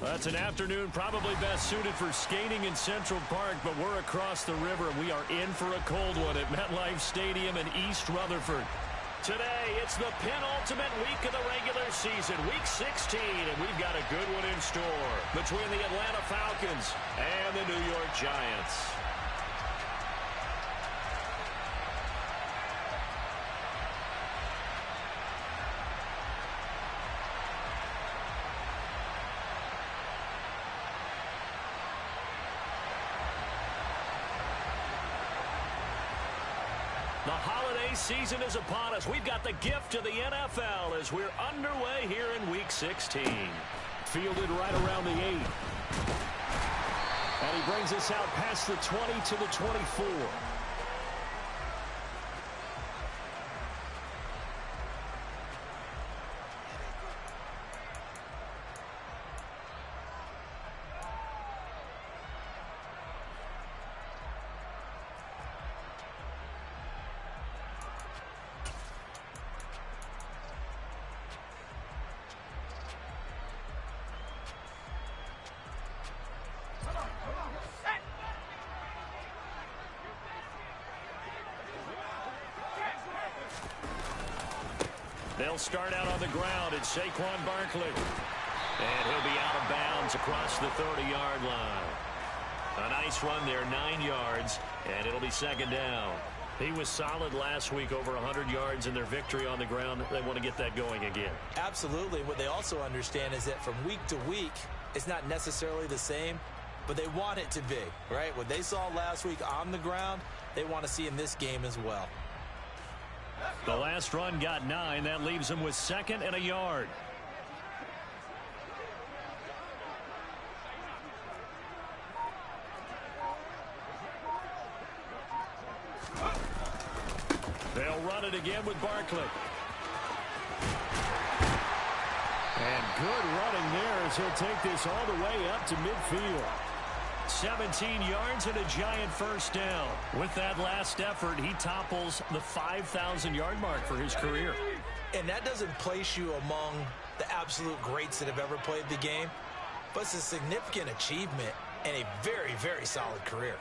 That's an afternoon probably best suited for skating in Central Park, but we're across the river, and we are in for a cold one at MetLife Stadium in East Rutherford. Today, it's the penultimate week of the regular season, Week 16, and we've got a good one in store between the Atlanta Falcons and the New York Giants. The holiday season is upon us. We've got the gift of the NFL as we're underway here in Week 16. Fielded right around the 8. And he brings us out past the 20 to the 24. They'll start out on the ground. It's Saquon Barkley. And he'll be out of bounds across the 30-yard line. A nice run there, 9 yards, and it'll be second down. He was solid last week, over 100 yards in their victory on the ground. They want to get that going again. Absolutely. What they also understand is that from week to week, it's not necessarily the same, but they want it to be, right? What they saw last week on the ground, they want to see in this game as well. The last run got 9. That leaves them with second and a yard. They'll run it again with Barkley. And good running there as he'll take this all the way up to midfield. 17 yards and a giant first down. With that last effort, he topples the 5,000-yard mark for his career. And that doesn't place you among the absolute greats that have ever played the game, but it's a significant achievement and a very, very solid career.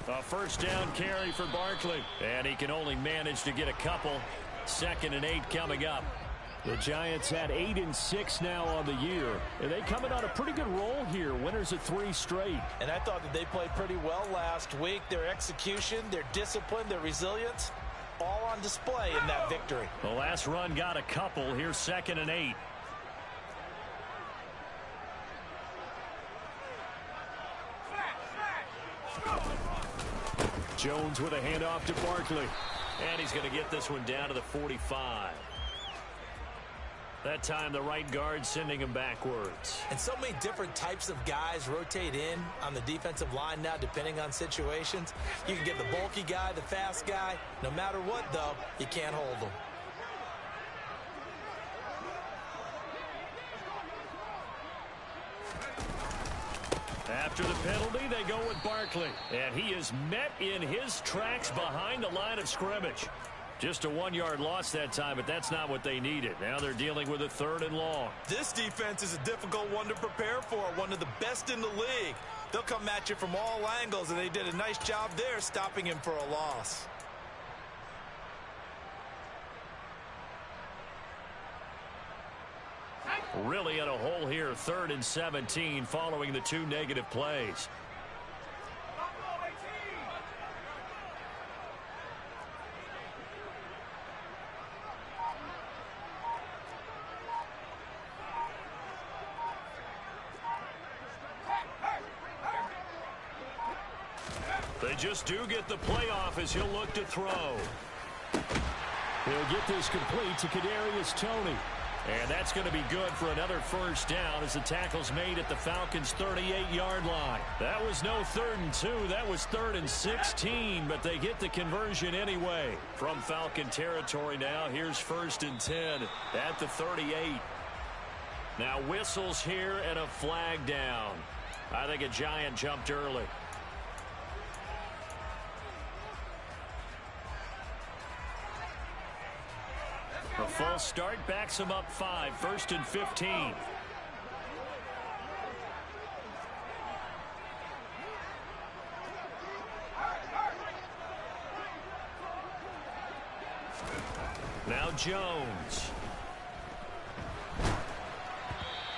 A first down carry for Barkley, and he can only manage to get a couple. 2nd and 8 coming up. The Giants had 8-6 now on the year, and they coming on a pretty good roll here. Winners of 3 straight. And I thought that they played pretty well last week. Their execution, their discipline, their resilience, all on display in that victory. The last run got a couple. Here's 2nd and 8. Jones with a handoff to Barkley. And he's going to get this one down to the 45. That time the right guard sending him backwards. And so many different types of guys rotate in on the defensive line now depending on situations. You can get the bulky guy, the fast guy. No matter what, though, you can't hold them. After the penalty, they go with Barkley. And he is met in his tracks behind the line of scrimmage. Just a 1-yard loss that time, but that's not what they needed. Now they're dealing with a 3rd and long. This defense is a difficult one to prepare for, one of the best in the league. They'll come at you from all angles, and they did a nice job there stopping him for a loss. Really in a hole here, 3rd and 17 following the 2 negative plays. They just do get the playoff as he'll look to throw. He'll get this complete to Kadarius Toney. And that's going to be good for another first down as the tackle's made at the Falcons' 38-yard line. That was no 3rd and 2. That was 3rd and 16, but they get the conversion anyway. From Falcon territory now, here's 1st and 10 at the 38. Now whistles here and a flag down. I think a Giant jumped early. A false start backs him up 5. 1st and 15. Now Jones.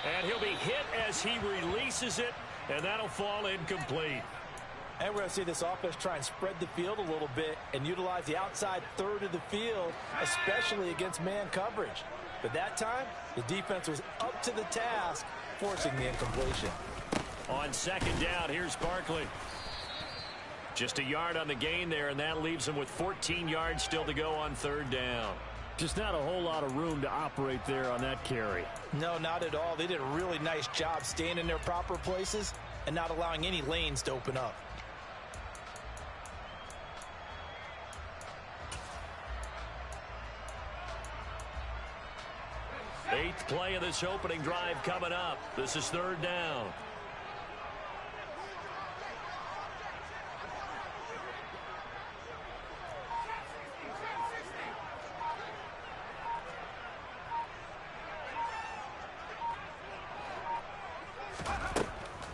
And he'll be hit as he releases it, and that'll fall incomplete. And we're going to see this offense try and spread the field a little bit and utilize the outside third of the field, especially against man coverage. But that time, the defense was up to the task, forcing the incompletion. On second down, here's Barkley. Just a yard on the gain there, and that leaves him with 14 yards still to go on third down. Just not a whole lot of room to operate there on that carry. No, not at all. They did a really nice job staying in their proper places and not allowing any lanes to open up. Eighth play of this opening drive coming up. This is third down.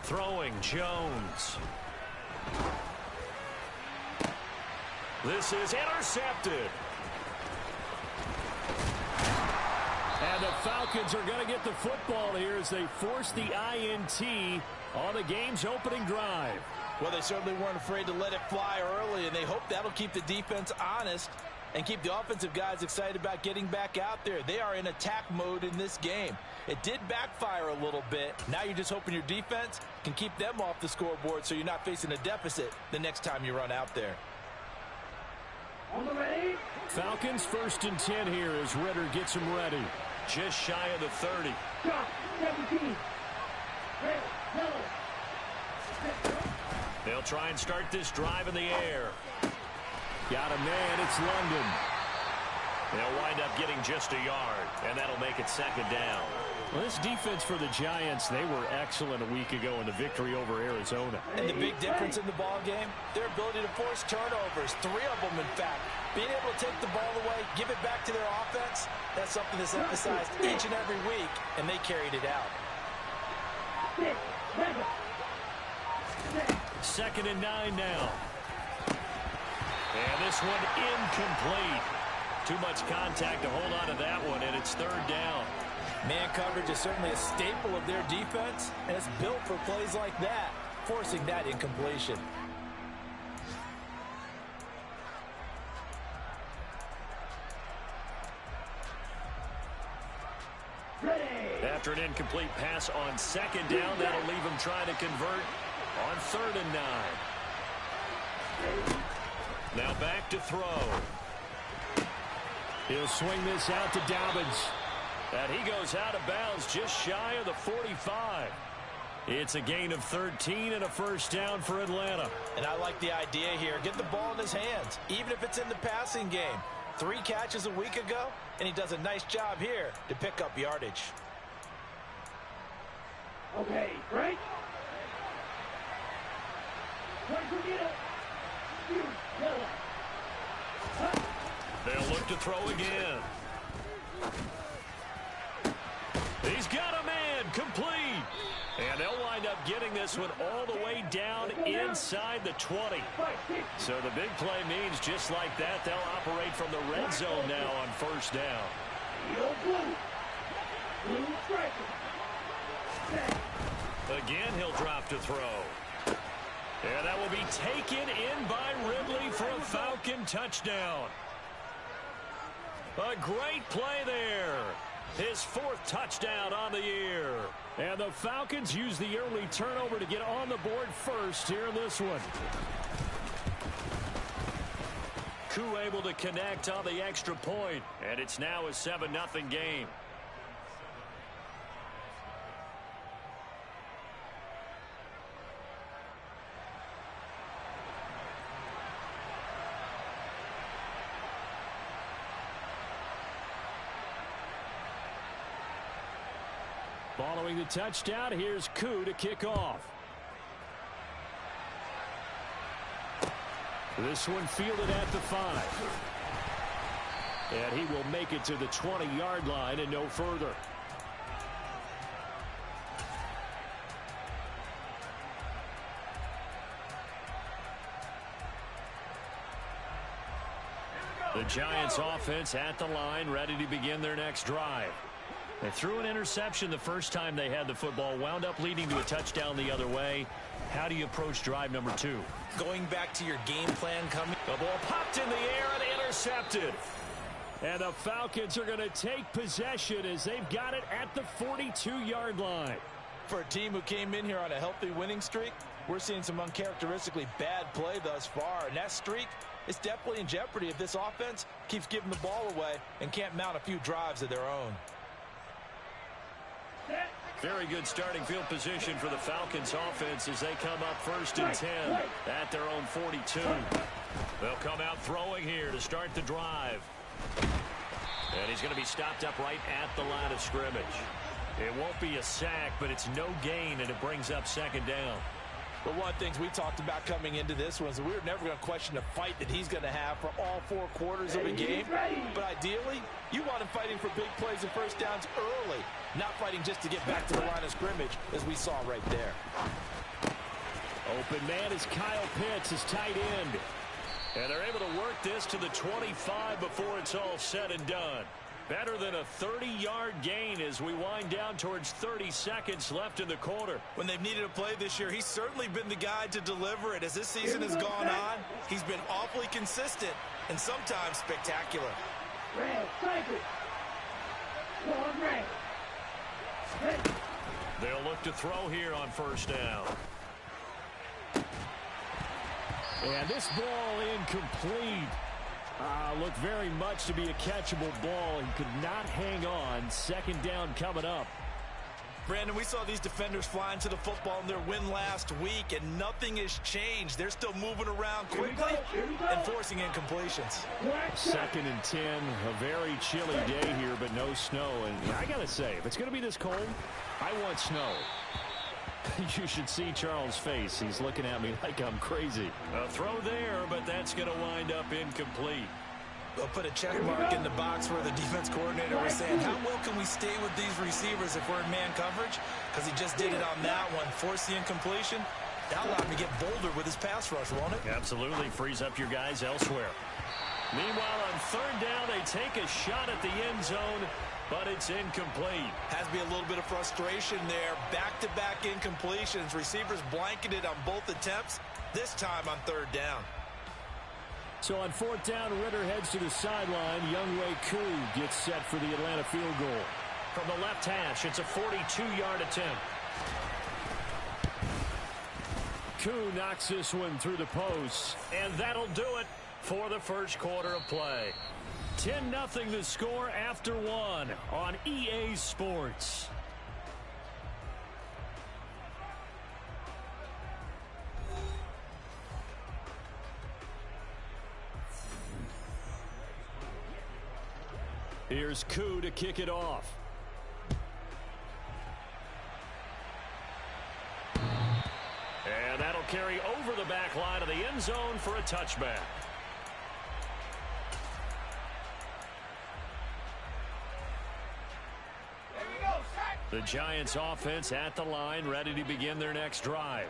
Throwing Jones. This is intercepted. And the Falcons are going to get the football here as they force the INT on the game's opening drive. Well, they certainly weren't afraid to let it fly early, and they hope that'll keep the defense honest and keep the offensive guys excited about getting back out there. They are in attack mode in this game. It did backfire a little bit. Now you're just hoping your defense can keep them off the scoreboard so you're not facing a deficit the next time you run out there. On the ready. Falcons 1st and 10 here as Ridder gets them ready. Just shy of the 30. Drop, 17. Red, yellow. They'll try and start this drive in the air. Got a man, it's London. They'll wind up getting just a yard, and that'll make it second down. Well, this defense for the Giants, they were excellent a week ago in the victory over Arizona. And the big difference in the ball game, their ability to force turnovers, 3 of them in fact. Being able to take the ball away, give it back to their offense, that's something that's emphasized each and every week, and they carried it out. 2nd and 9 now. And this one incomplete. Too much contact to hold on to that one, and it's third down. Man coverage is certainly a staple of their defense, and it's built for plays like that, forcing that incompletion. After an incomplete pass on second down, that'll leave him trying to convert on 3rd and 9. Now back to throw. He'll swing this out to Dobbins. And he goes out of bounds just shy of the 45. It's a gain of 13 and a first down for Atlanta. And I like the idea here. Get the ball in his hands, even if it's in the passing game. 3 catches a week ago, and he does a nice job here to pick up yardage. Okay, break. They'll look to throw again. He's got a man, complete. And they'll wind up getting this one all the way down inside the 20. So the big play means just like that, they'll operate from the red zone now on first down. Again, he'll drop to throw. And that will be taken in by Ridley for a Falcon touchdown. A great play there. His 4th touchdown on the year. And the Falcons use the early turnover to get on the board first here in this one. Koo able to connect on the extra point, and it's now a 7-0 game. Following the touchdown, here's Koo to kick off. This one fielded at the 5. And he will make it to the 20-yard line and no further. The Giants offense at the line, ready to begin their next drive. They threw an interception the first time they had the football, wound up leading to a touchdown the other way. How do you approach drive number 2? Going back to your game plan coming. The ball popped in the air and intercepted. And the Falcons are going to take possession as they've got it at the 42-yard line. For a team who came in here on a healthy winning streak, we're seeing some uncharacteristically bad play thus far. And that streak is definitely in jeopardy if this offense keeps giving the ball away and can't mount a few drives of their own. Very good starting field position for the Falcons offense as they come up 1st and 10 at their own 42. They'll come out throwing here to start the drive. And he's going to be stopped up right at the line of scrimmage. It won't be a sack, but it's no gain, and it brings up 2nd down. But one of the things we talked about coming into this was we were never going to question the fight that he's going to have for all 4 quarters of a game. But ideally, you want him fighting for big plays and first downs early, not fighting just to get back to the line of scrimmage, as we saw right there. Open man is Kyle Pitts, his tight end. And they're able to work this to the 25 before it's all said and done. Better than a 30-yard gain as we wind down towards 30 seconds left in the quarter. When they've needed a play this year, he's certainly been the guy to deliver it. As this season has gone on, he's been awfully consistent and sometimes spectacular. They'll look to throw here on 1st down. And this ball incomplete. Looked very much to be a catchable ball and could not hang on. 2nd down coming up. Brandon, we saw these defenders flying to the football in their win last week, and nothing has changed. They're still moving around quickly and forcing incompletions. 2nd and 10, a very chilly day here, but no snow. And I got to say, if it's going to be this cold, I want snow. You should see Charles' face. He's looking at me like I'm crazy. A throw there, but that's going to wind up incomplete. They'll put a check mark in the box where the defense coordinator was saying, how well can we stay with these receivers if we're in man coverage? Because he just did it on that one. Force the incompletion. That'll allow him to get bolder with his pass rush, won't it? Absolutely. Frees up your guys elsewhere. Meanwhile, on 3rd down, they take a shot at the end zone, but it's incomplete. Has to be a little bit of frustration there. Back-to-back incompletions. Receivers blanketed on both attempts, this time on 3rd down. So on 4th down, Ritter heads to the sideline. Younghoe Koo gets set for the Atlanta field goal. From the left hash, it's a 42-yard attempt. Koo knocks this one through the post, and that'll do it for the 1st quarter of play. 10-0 the score after 1 on EA Sports. Here's Koo to kick it off. And that'll carry over the back line of the end zone for a touchback. The Giants offense at the line, ready to begin their next drive.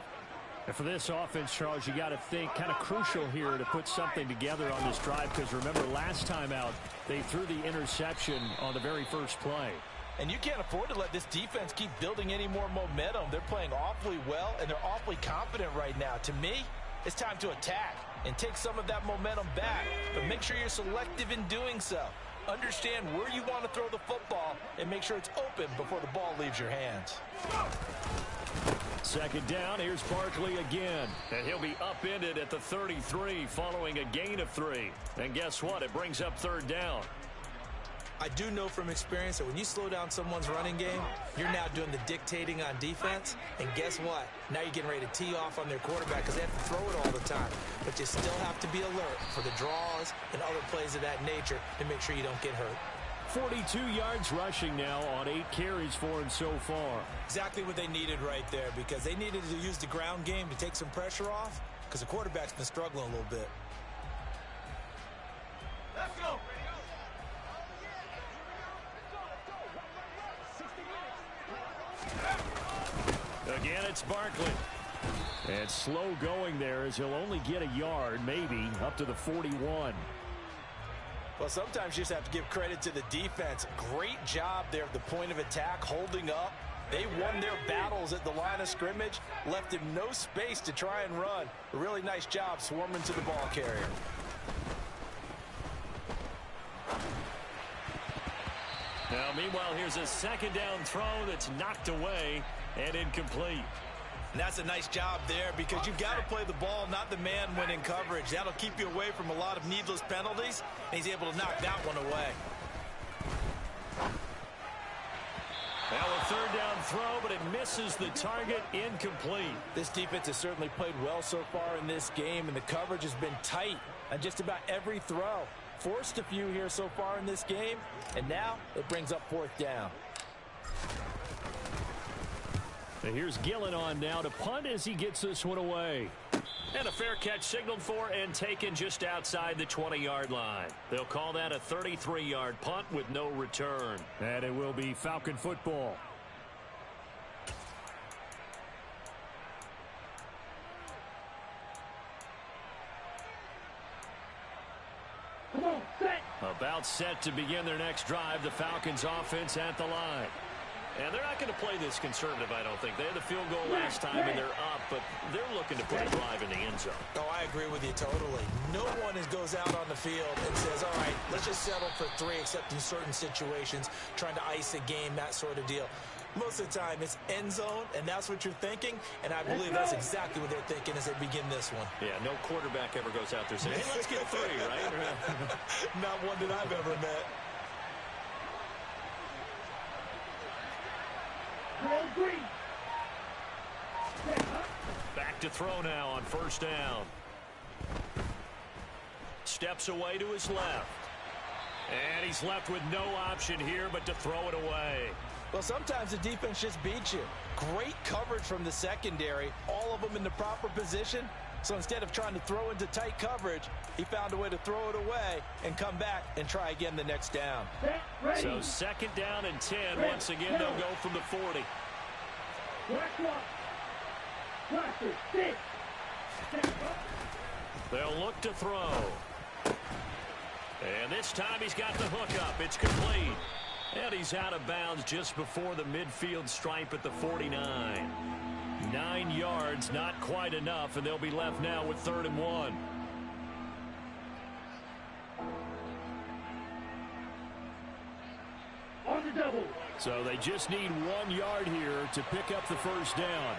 And for this offense, Charles, you got to think kind of crucial here to put something together on this drive, because remember last time out they threw the interception on the very first play. And you can't afford to let this defense keep building any more momentum. They're playing awfully well, and they're awfully confident right now. To me, it's time to attack and take some of that momentum back, but make sure you're selective in doing so. Understand where you want to throw the football and make sure it's open before the ball leaves your hands. 2nd down, here's Barkley again. And he'll be upended at the 33 following a gain of 3. And guess what? It brings up 3rd down. I do know from experience that when you slow down someone's running game, you're now doing the dictating on defense. And guess what? Now you're getting ready to tee off on their quarterback because they have to throw it all the time. But you still have to be alert for the draws and other plays of that nature to make sure you don't get hurt. 42 yards rushing now on 8 carries for him so far. Exactly what they needed right there, because they needed to use the ground game to take some pressure off because the quarterback's been struggling a little bit. Let's go. Again, it's Barkley. And slow going there as he'll only get a yard, maybe, up to the 41. Well, sometimes you just have to give credit to the defense. Great job there at the point of attack, holding up. They won their battles at the line of scrimmage, left him no space to try and run. A really nice job swarming to the ball carrier. Now, meanwhile, here's a second down throw that's knocked away and incomplete. And that's a nice job there because you've got to play the ball, not the man when in coverage. That'll keep you away from a lot of needless penalties, and he's able to knock that one away. Now a third down throw, but it misses the target, incomplete. This defense has certainly played well so far in this game, and the coverage has been tight on just about every throw. Forced a few here so far in this game, and now it brings up fourth down. And here's Gillen on now to punt as he gets this one away. And a fair catch signaled for and taken just outside the 20-yard line. They'll call that a 33-yard punt with no return. And it will be Falcon football. About set to begin their next drive. The Falcons offense at the line. And they're not going to play this conservative, I don't think. They had the field goal last time, and they're up, but they're looking to put a drive in the end zone. Oh, I agree with you totally. No one goes out on the field and says, all right, let's just settle for 3, except in certain situations, trying to ice a game, that sort of deal. Most of the time, it's end zone, and that's what you're thinking, and I believe that's exactly what they're thinking as they begin this one. Yeah, no quarterback ever goes out there saying, hey, let's get 3, right? Not one that I've ever met. Back to throw now on first down. Steps away to his left. And he's left with no option here but to throw it away. Well, sometimes the defense just beats you. Great coverage from the secondary, all of them in the proper position. So instead of trying to throw into tight coverage, he found a way to throw it away and come back and try again the next down. So second down and 10. Once again, they'll go from the 40. They'll look to throw. And this time he's got the hook up. It's complete. And he's out of bounds just before the midfield stripe at the 49. 9 yards, not quite enough, and they'll be left now with 3rd and 1. On the double. So they just need 1 yard here to pick up the first down.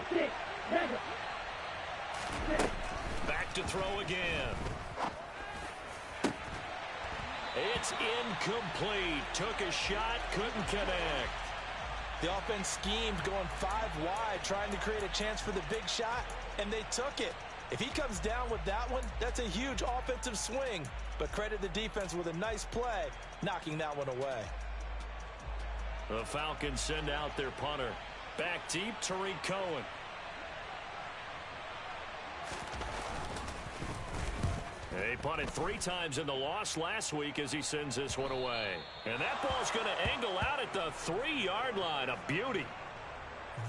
Back to throw again. It's incomplete. Took a shot, couldn't connect. The offense schemed going 5 wide, trying to create a chance for the big shot, and they took it. If he comes down with that one, that's a huge offensive swing. But credit the defense with a nice play, knocking that one away. The Falcons send out their punter. Back deep, Tariq Cohen. They punted 3 times in the loss last week as he sends this one away. And that ball's going to angle out at the 3-yard line. A beauty.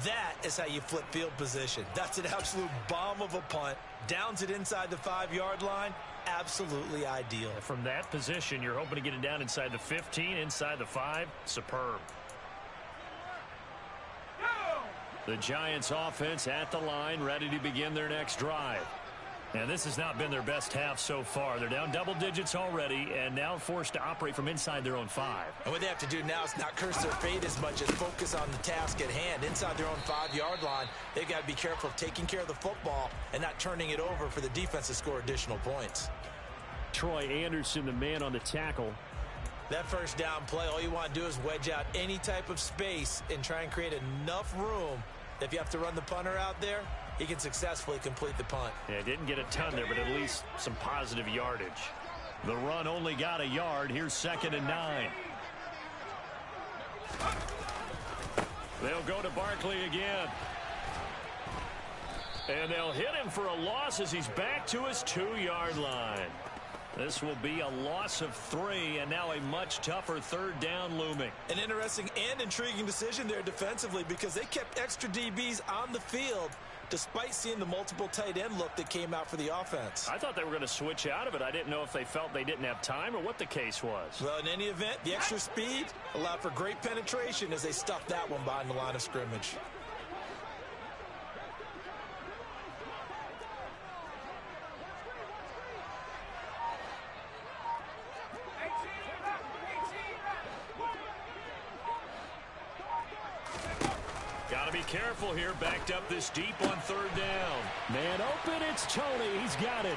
That is how you flip field position. That's an absolute bomb of a punt. Downs it inside the 5-yard line. Absolutely ideal. From that position, you're hoping to get it down inside the 15, inside the 5. Superb. The Giants offense at the line, ready to begin their next drive. And this has not been their best half so far. They're down double digits already and now forced to operate from inside their own 5. And what they have to do now is not curse their fate as much as focus on the task at hand. Inside their own 5-yard line, they've got to be careful of taking care of the football and not turning it over for the defense to score additional points. Troy Anderson, the man on the tackle. That first down play, all you want to do is wedge out any type of space and try and create enough room that if you have to run the punter out there, he can successfully complete the punt. Yeah, didn't get a ton there, but at least some positive yardage. The run only got a yard. Here's 2nd and 9. They'll go to Barkley again. And they'll hit him for a loss as he's back to his 2-yard line. This will be a loss of 3, and now a much tougher 3rd down looming. An interesting and intriguing decision there defensively because they kept extra DBs on the field despite seeing the multiple tight end look that came out for the offense. I thought they were going to switch out of it. I didn't know if they felt they didn't have time or what the case was. Well, in any event, the extra speed allowed for great penetration as they stuffed that one behind the line of scrimmage. Got to be careful here. Backed up this deep on third down. Man open, it's Tony. He's got it.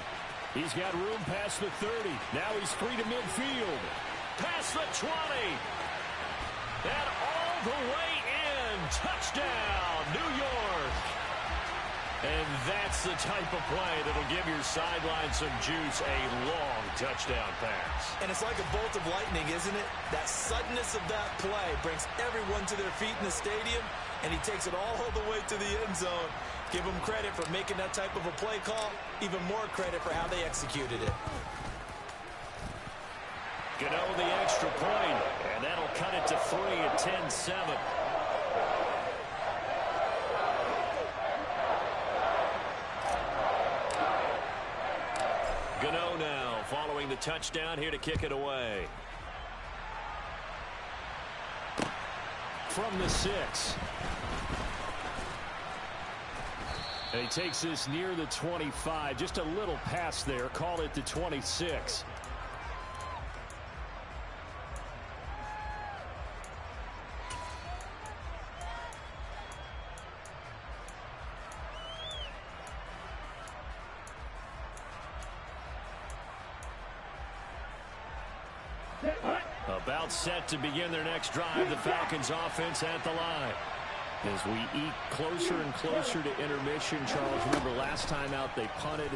He's got room past the 30. Now he's free to midfield. Past the 20. And all the way in. Touchdown, New York. And that's the type of play that'll give your sideline some juice. A long touchdown pass. And it's like a bolt of lightning, isn't it? That suddenness of that play brings everyone to their feet in the stadium, and he takes it all the way to the end zone. Give him credit for making that type of a play call. Even more credit for how they executed it. Gano the extra point, and that'll cut it to 3 at 10-7. Gano now following the touchdown here to kick it away. From the 6. And he takes this near the 25. Just a little pass there. Call it the 26. About set to begin their next drive. The Falcons offense at the line. As we eke closer and closer to intermission, Charles, remember last time out they punted.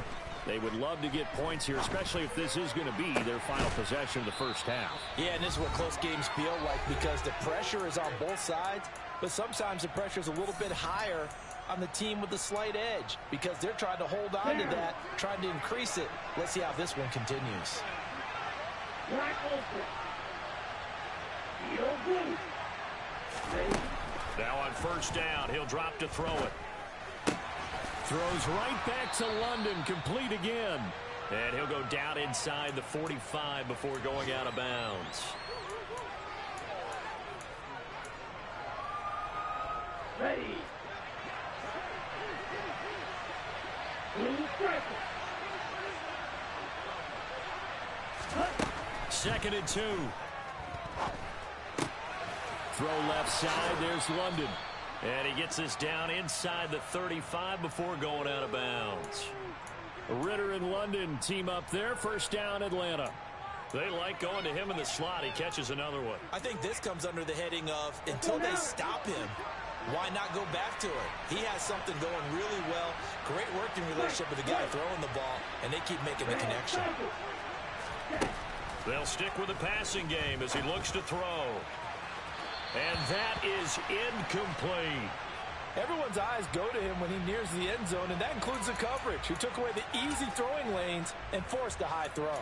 They would love to get points here, especially if this is going to be their final possession of the first half. Yeah, and this is what close games feel like because the pressure is on both sides, but sometimes the pressure is a little bit higher on the team with the slight edge because they're trying to hold on to that, trying to increase it. Let's see how this one continues. Now on first down, he'll drop to throw it. Throws right back to London, complete again. And he'll go down inside the 45 before going out of bounds. Ready. 2nd and 2. Throw left side, there's London. And he gets this down inside the 35 before going out of bounds. Ritter and London team up there. First down, Atlanta. They like going to him in the slot. He catches another one. I think this comes under the heading of until they stop him, why not go back to it? He has something going really well. Great working relationship with the guy throwing the ball, and they keep making the connection. They'll stick with the passing game as he looks to throw. And that is incomplete. Everyone's eyes go to him when he nears the end zone, and that includes the coverage, who took away the easy throwing lanes and forced a high throw.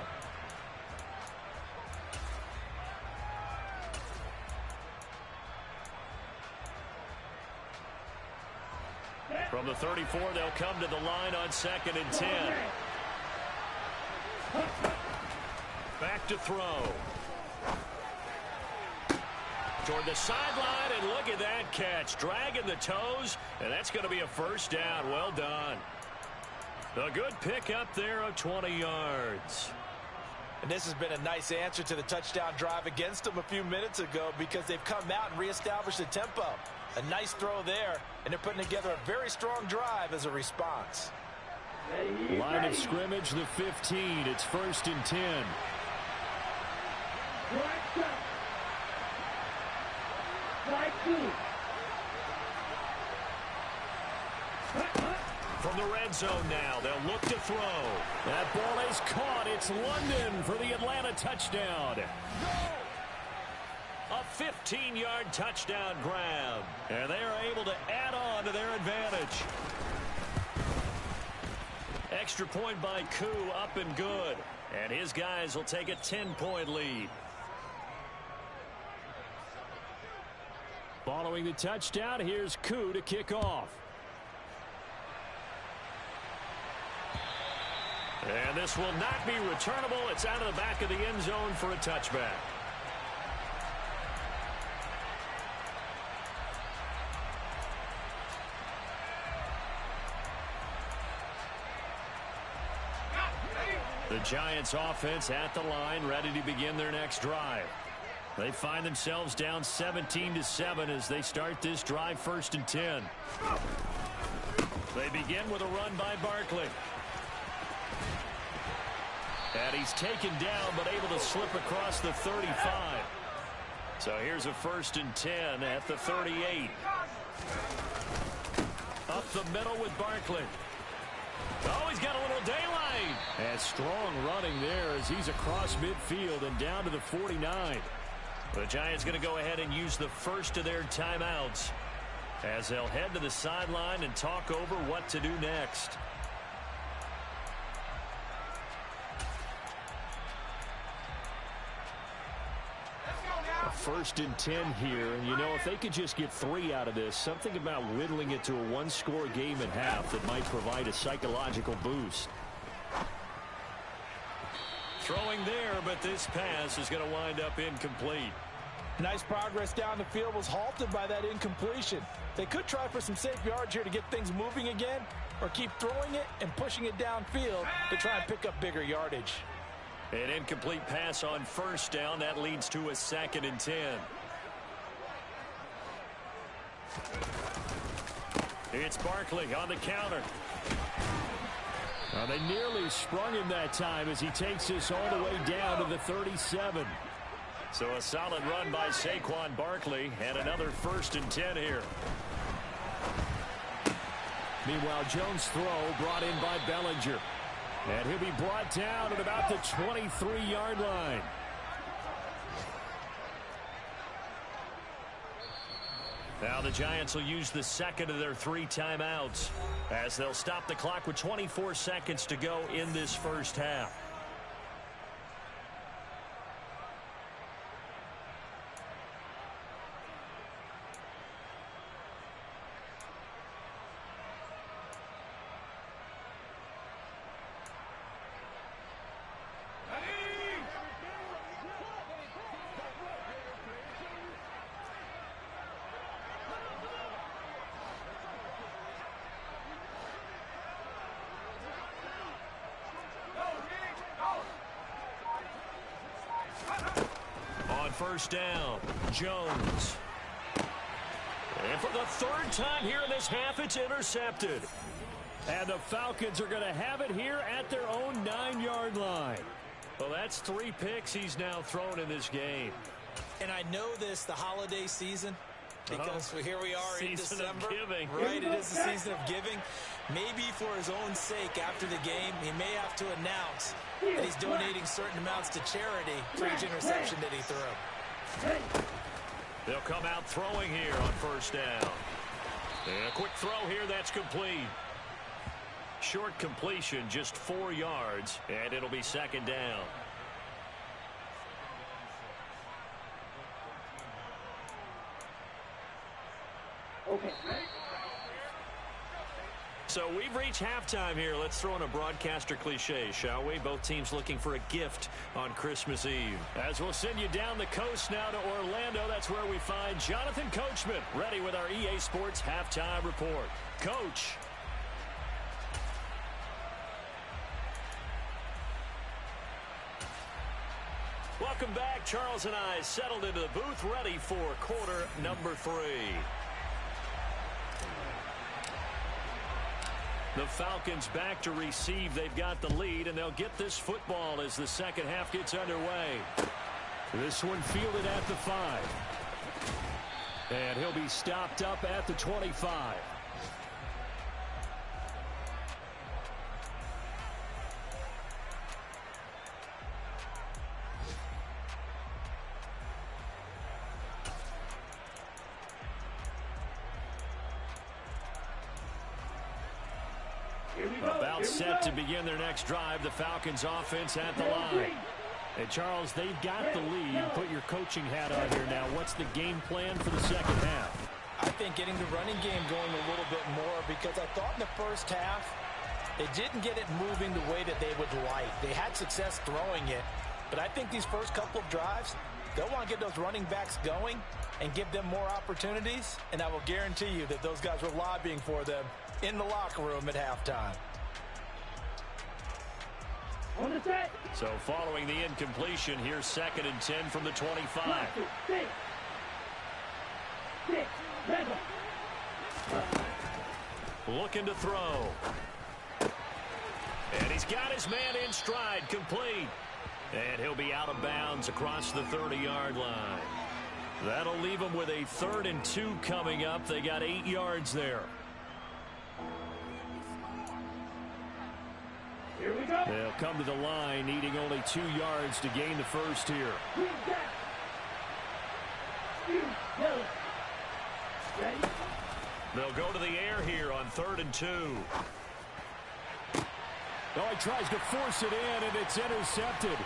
From the 34, they'll come to the line on 2nd and 10. Back to throw. Toward the sideline, and look at that catch. Dragging the toes, and that's going to be a first down. Well done. A good pick up there of 20 yards. And this has been a nice answer to the touchdown drive against them a few minutes ago because they've come out and reestablished the tempo. A nice throw there, and they're putting together a very strong drive as a response. Line of scrimmage, the 15. It's 1st and 10. From the red zone now, they'll look to throw. That ball is caught. It's London for the Atlanta touchdown. A 15-yard touchdown grab. And they are able to add on to their advantage. Extra point by Koo, up and good. And his guys will take a 10-point lead. Following the touchdown, here's Koo to kick off. And this will not be returnable. It's out of the back of the end zone for a touchback. The Giants offense at the line, ready to begin their next drive. They find themselves down 17-7 as they start this drive, 1st and 10. They begin with a run by Barkley. And he's taken down, but able to slip across the 35. So here's a 1st and 10 at the 38. Up the middle with Barkley. Oh, he's got a little daylight. And strong running there as he's across midfield and down to the 49. The Giants going to go ahead and use the first of their timeouts as they'll head to the sideline and talk over what to do next. A 1st and 10 here, and you know, if they could just get 3 out of this, something about whittling it to a one-score game at half that might provide a psychological boost. Throwing there, but this pass is going to wind up incomplete. Nice progress down the field was halted by that incompletion. They could try for some safe yards here to get things moving again, or keep throwing it and pushing it downfield to try and pick up bigger yardage. An incomplete pass on 1st down. That leads to a 2nd and 10. It's Barkley on the counter. They nearly sprung him that time as he takes this all the way down to the 37. So a solid run by Saquon Barkley and another 1st and 10 here. Meanwhile, Jones' throw brought in by Bellinger. And he'll be brought down at about the 23-yard line. Now the Giants will use the second of their 3 timeouts as they'll stop the clock with 24 seconds to go in this first half. First down, Jones. And for the 3rd time here in this half, it's intercepted. And the Falcons are going to have it here at their own 9-yard line. Well, that's 3 picks he's now thrown in this game. And I know this, the holiday season, because here we are in December. Of giving. Right, it is the season of giving. Maybe for his own sake after the game, he may have to announce that he's donating certain amounts to charity for each interception that he threw. They'll come out throwing here on 1st down. And a quick throw here, that's complete. Short completion, just 4 yards, and it'll be 2nd down. Okay. So we've reached halftime here. Let's throw in a broadcaster cliche, shall we? Both teams looking for a gift on Christmas Eve. As we'll send you down the coast now to Orlando, that's where we find Jonathan Coachman, ready with our EA Sports Halftime Report. Coach. Welcome back. Charles and I settled into the booth, ready for quarter number 3. The Falcons back to receive. They've got the lead, and they'll get this football as the second half gets underway. This one fielded at the 5. And he'll be stopped up at the 25. About set to begin their next drive, the Falcons offense at the line. And Charles, they've got the lead. Put your coaching hat on here now. What's the game plan for the second half? I think getting the running game going a little bit more, because I thought in the first half They didn't get it moving the way that they would like. They had success throwing it, but I think these first couple of drives, they'll want to get those running backs going and give them more opportunities, and I will guarantee you that those guys were lobbying for them in the locker room at halftime. So following the incompletion, here's 2nd and 10 from the 25. Looking to throw. And he's got his man in stride, complete. And he'll be out of bounds across the 30-yard line. That'll leave him with a 3rd and 2 coming up. They got 8 yards there. Here we go. They'll come to the line, needing only 2 yards to gain the first here. They'll go to the air here on 3rd and 2. Oh, he tries to force it in, and it's intercepted.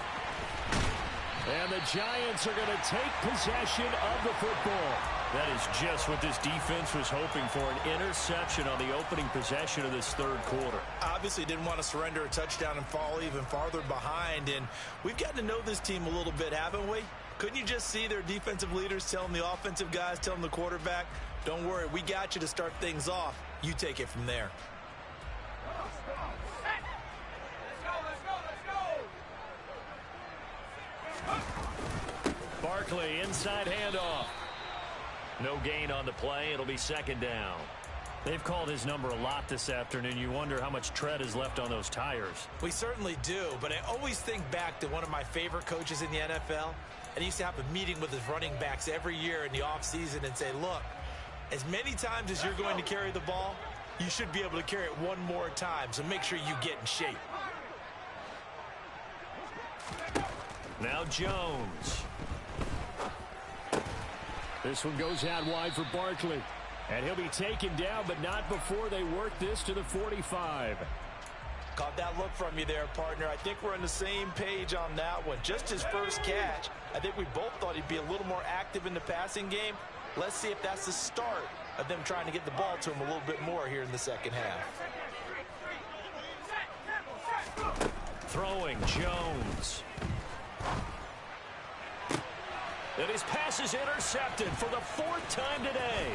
And the Giants are going to take possession of the football. That is just what this defense was hoping for, an interception on the opening possession of this 3rd quarter. Obviously didn't want to surrender a touchdown and fall even farther behind, and we've gotten to know this team a little bit, haven't we? Couldn't you just see their defensive leaders telling the offensive guys, telling the quarterback, don't worry, we got you to start things off. You take it from there. Barkley, inside handoff. No gain on the play. It'll be 2nd down. They've called his number a lot this afternoon. You wonder how much tread is left on those tires. We certainly do, but I always think back to one of my favorite coaches in the NFL. And he used to have a meeting with his running backs every year in the offseason and say, look, as many times as you're going to carry the ball, you should be able to carry it one more time, so make sure you get in shape. Now Jones. This one goes out wide for Barkley. And he'll be taken down, but not before they work this to the 45. Caught that look from you there, partner. I think we're on the same page on that one. Just his first catch, I think we both thought he'd be a little more active in the passing game. Let's see if that's the start of them trying to get the ball to him a little bit more here in the second half. Throwing Jones. And his pass is intercepted for the 4th time today.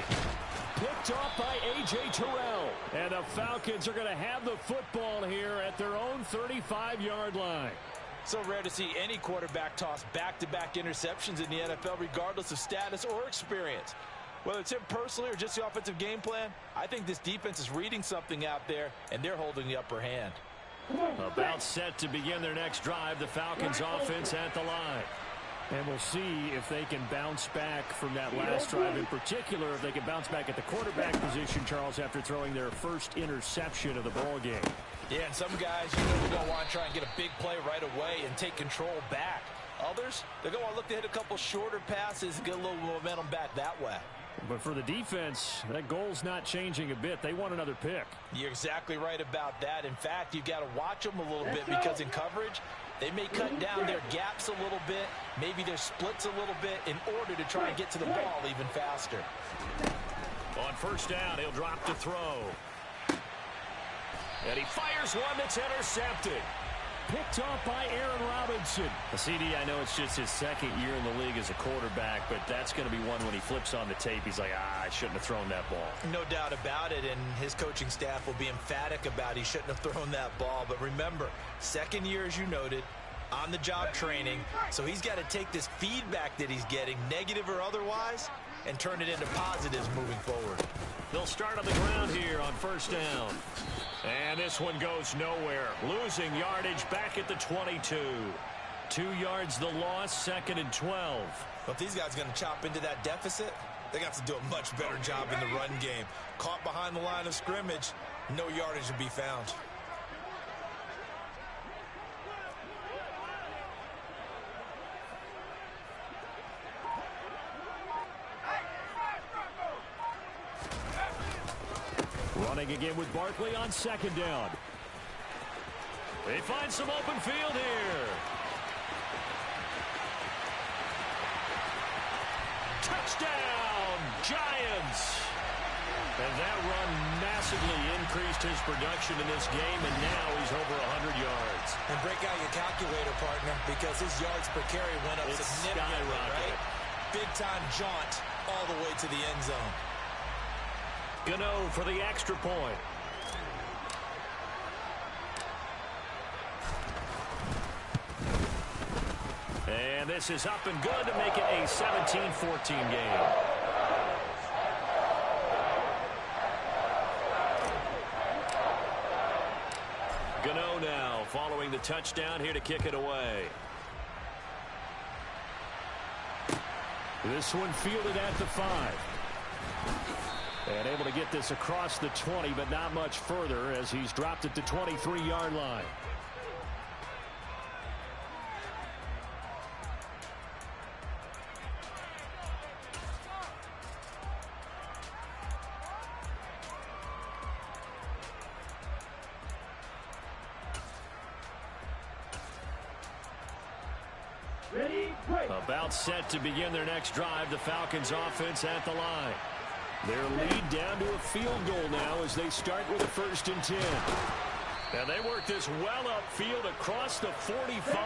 Picked off by A.J. Terrell. And the Falcons are going to have the football here at their own 35-yard line. So rare to see any quarterback toss back-to-back interceptions in the NFL, regardless of status or experience. Whether it's him personally or just the offensive game plan, I think this defense is reading something out there, and they're holding the upper hand. About set to begin their next drive, the Falcons offense at the line. And we'll see if they can bounce back from that last drive. In particular, if they can bounce back at the quarterback position, Charles, after throwing their first interception of the ball game. Yeah, and some guys, you know, they're going to want to try and get a big play right away and take control back. Others, they're going to want to look to hit a couple shorter passes and get a little momentum back that way. But for the defense, that goal's not changing a bit. They want another pick. You're exactly right about that. In fact, you've got to watch them a little bit because in coverage, they may cut down their gaps a little bit, maybe their splits a little bit in order to try and get to the ball even faster. On 1st down, he'll drop to throw. And he fires one that's intercepted. Picked off by Aaron Robinson. CD, I know it's just his 2nd year in the league as a quarterback, but that's going to be one when he flips on the tape. He's like, I shouldn't have thrown that ball. No doubt about it, and his coaching staff will be emphatic about he shouldn't have thrown that ball. But remember, 2nd year, as you noted, on-the-job training, so he's got to take this feedback that he's getting, negative or otherwise, and turn it into positives moving forward. They'll start on the ground here on 1st down. And this one goes nowhere. Losing yardage back at the 22. 2 yards the loss, 2nd and 12. But if these guys are going to chop into that deficit, they got to do a much better job in the run game. Caught behind the line of scrimmage, no yardage to be found. Running again with Barkley on 2nd down. They find some open field here. Touchdown, Giants. And that run massively increased his production in this game, and now he's over 100 yards. And break out your calculator, partner, because his yards per carry went up significantly, right? Big-time jaunt all the way to the end zone. Gano for the extra point. And this is up and good to make it a 17-14 game. Gano now following the touchdown here to kick it away. This one fielded at the 5. And able to get this across the 20, but not much further as he's dropped it to 23-yard line. About set to begin their next drive. The Falcons offense at the line. Their lead down to a field goal now as they start with a 1st and 10. And they work this well upfield across the 45.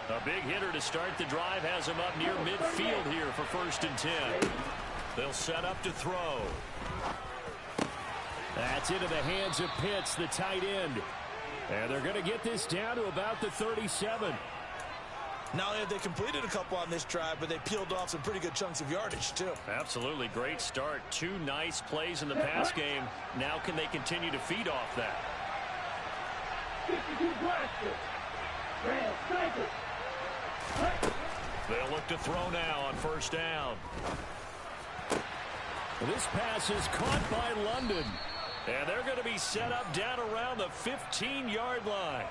A big hitter to start the drive has him up near midfield here for 1st and 10. They'll set up to throw. That's into the hands of Pitts, the tight end. And they're going to get this down to about the 37. Not only have they completed a couple on this drive, but they peeled off some pretty good chunks of yardage, too. Absolutely. Great start. 2 nice plays in the pass game. Now can they continue to feed off that? They'll look to throw now on 1st down. This pass is caught by London. And they're going to be set up down around the 15-yard line.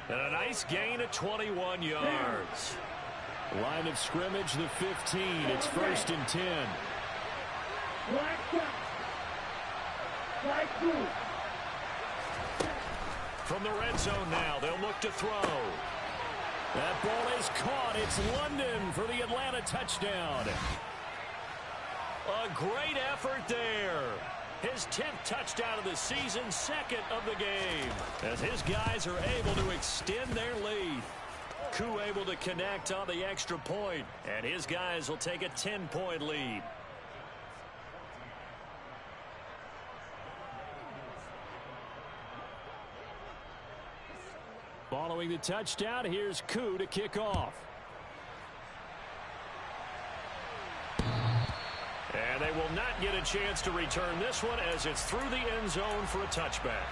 And a nice gain of 21 yards. Line of scrimmage, the 15. It's 1st and 10. From the red zone now, they'll look to throw. That ball is caught. It's London for the Atlanta touchdown. A great effort there. His 10th touchdown of the season, 2nd of the game. As his guys are able to extend their lead. Koo able to connect on the extra point. And his guys will take a 10-point lead. Following the touchdown, here's Koo to kick off. And they will not get a chance to return this one as it's through the end zone for a touchback.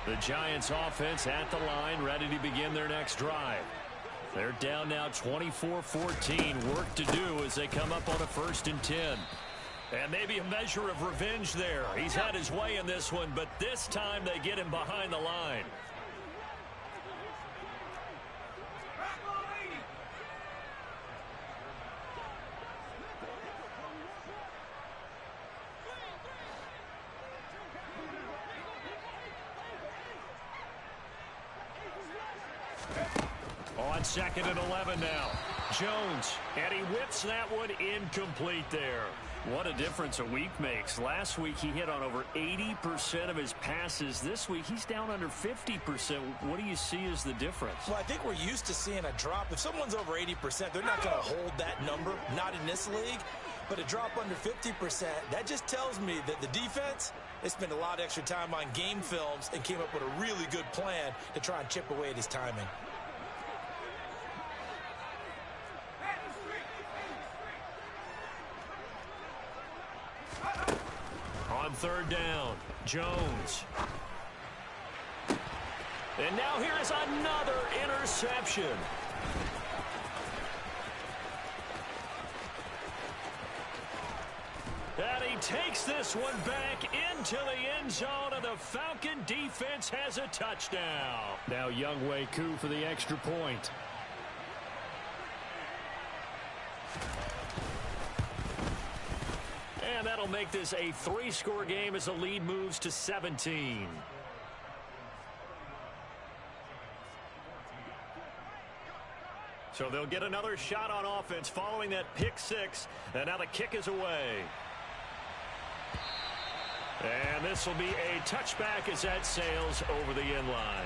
The Giants offense at the line, ready to begin their next drive. They're down now 24-14. Work to do as they come up on a 1st and 10. And maybe a measure of revenge there. He's had his way in this one, but this time they get him behind the line. On 2nd and 11 now. Jones, and he whips that one incomplete there. What a difference a week makes. Last week he hit on over 80% of his passes. This week he's down under 50%. What do you see as the difference? Well, I think we're used to seeing a drop. If someone's over 80%, they're not going to hold that number, not in this league. But a drop under 50%, that just tells me that the defense, they spent a lot of extra time on game films and came up with a really good plan to try and chip away at his timing. On 3rd down, Jones. And now here is another interception. And he takes this one back into the end zone, and the Falcon defense has a touchdown. Now Younghoe Koo for the extra point. And that'll make this a 3-score game as the lead moves to 17. So they'll get another shot on offense following that pick six. And now the kick is away. And this will be a touchback as that sails over the end line.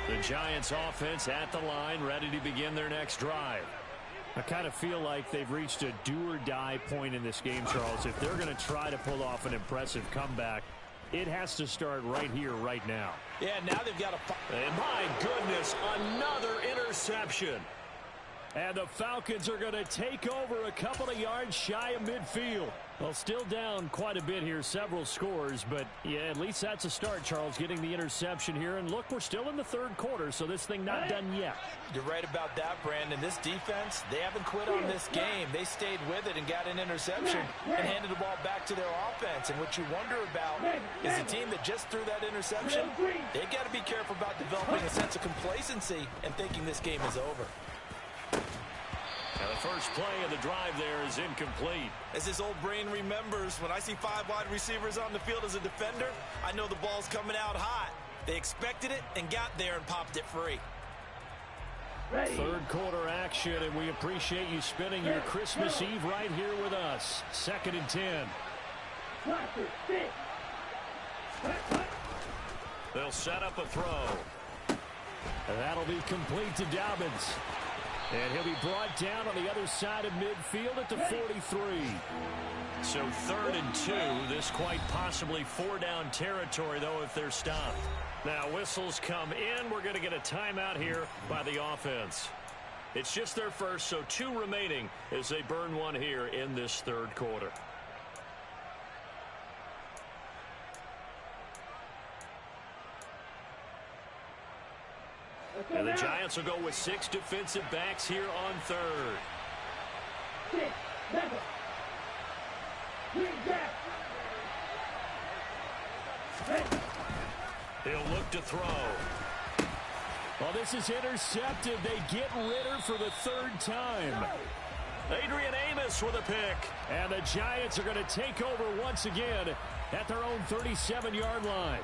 The Giants offense at the line, ready to begin their next drive. I kind of feel like they've reached a do-or-die point in this game, Charles. If they're going to try to pull off an impressive comeback, it has to start right here, right now. Yeah, now they've got to... And my goodness, another interception. And the Falcons are going to take over a couple of yards shy of midfield. Well, still down quite a bit here, several scores, but yeah, at least that's a start, Charles, getting the interception here. And look, we're still in the third quarter, so this thing not done yet. You're right about that, Brandon. This defense, they haven't quit on this game. They stayed with it and got an interception and handed the ball back to their offense. And what you wonder about is a team that just threw that interception, they've got to be careful about developing a sense of complacency and thinking this game is over. Now the first play of the drive there is incomplete. As his old brain remembers, when I see 5 wide receivers on the field as a defender, I know the ball's coming out hot. They expected it and got there and popped it free. Third quarter action, and we appreciate you spending your Christmas Eve right here with us. 2nd and 10. They'll set up a throw. And that'll be complete to Dobbins. And he'll be brought down on the other side of midfield at the 43. So 3rd and 2. This quite possibly 4-down territory, though, if they're stopped. Now whistles come in. We're going to get a timeout here by the offense. It's just their first, so 2 remaining as they burn one here in this third quarter. And the Giants will go with 6 defensive backs here on 3rd. 6, 7. He'll look to throw. Well, this is intercepted. They get Ritter for the 3rd time. Adrian Amos with a pick. And the Giants are going to take over once again at their own 37-yard line.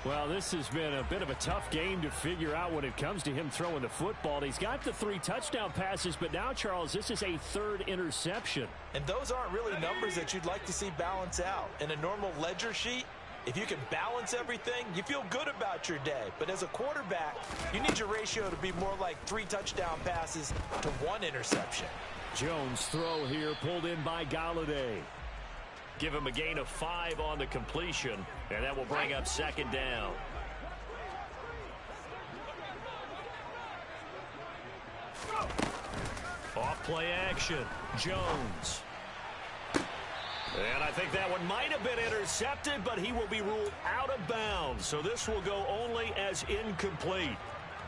Well, this has been a bit of a tough game to figure out when it comes to him throwing the football. He's got the 3 touchdown passes, but now, Charles, this is a 3rd interception. And those aren't really numbers that you'd like to see balance out. In a normal ledger sheet, if you can balance everything, you feel good about your day. But as a quarterback, you need your ratio to be more like 3 touchdown passes to 1 interception. Jones' throw here pulled in by Galladay. Give him a gain of 5 on the completion, and that will bring up 2nd down. Off play action, Jones. And I think that one might have been intercepted, but he will be ruled out of bounds. So this will go only as incomplete.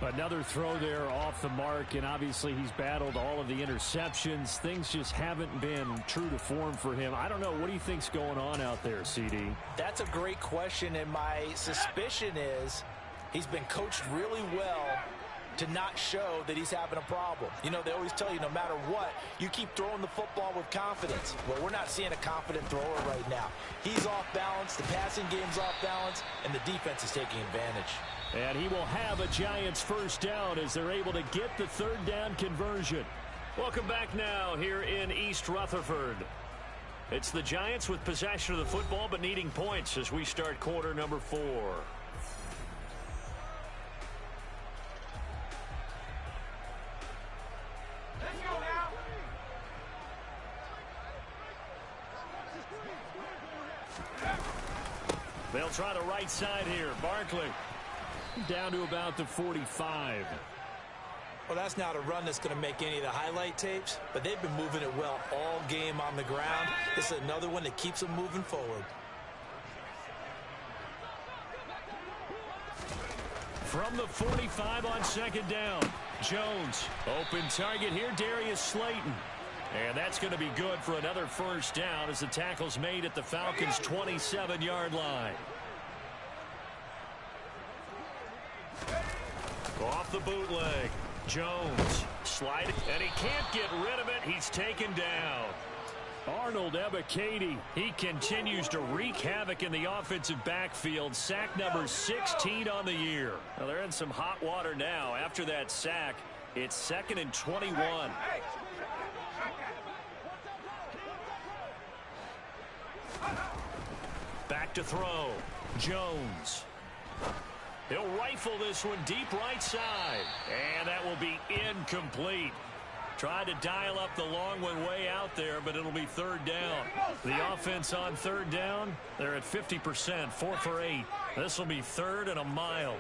Another throw there off the mark, and obviously he's battled all of the interceptions. Things just haven't been true to form for him. I don't know. What do you think's going on out there, CD? That's a great question, and my suspicion is he's been coached really well to not show that he's having a problem. You know, they always tell you no matter what, you keep throwing the football with confidence. Well, we're not seeing a confident thrower right now. He's off balance, the passing game's off balance, and the defense is taking advantage. And he will have a Giants 1st down as they're able to get the 3rd down conversion. Welcome back now here in East Rutherford. It's the Giants with possession of the football but needing points as we start quarter number 4. They'll try the right side here. Barkley. Down to about the 45. Well, that's not a run that's going to make any of the highlight tapes, but they've been moving it well all game on the ground. This is another one that keeps them moving forward. From the 45 on 2nd down. Jones. Open target here, Darius Slayton. And that's going to be good for another 1st down as the tackle's made at the Falcons' 27-yard line. Off the bootleg. Jones sliding, and he can't get rid of it. He's taken down. Arnold Ebiketie. He continues to wreak havoc in the offensive backfield. Sack number 16 on the year. Well, they're in some hot water now. After that sack, it's 2nd and 21. Back to throw. Jones. He'll rifle this one deep right side. And that will be incomplete. Tried to dial up the long one way out there, but it'll be 3rd down. The offense on 3rd down, they're at 50%, 4 for 8. This will be 3rd and a mile.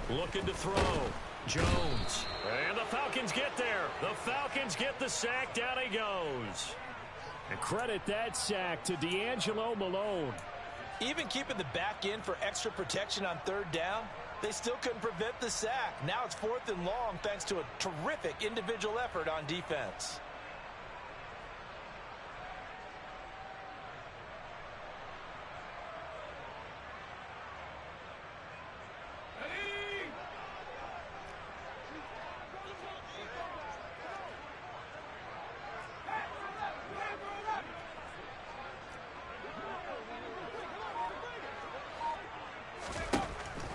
Looking to throw. Jones. And the Falcons get there. The Falcons get the sack. Down he goes. And credit that sack to D'Angelo Malone. Even keeping the back end for extra protection on 3rd down, they still couldn't prevent the sack. Now it's 4th and long thanks to a terrific individual effort on defense.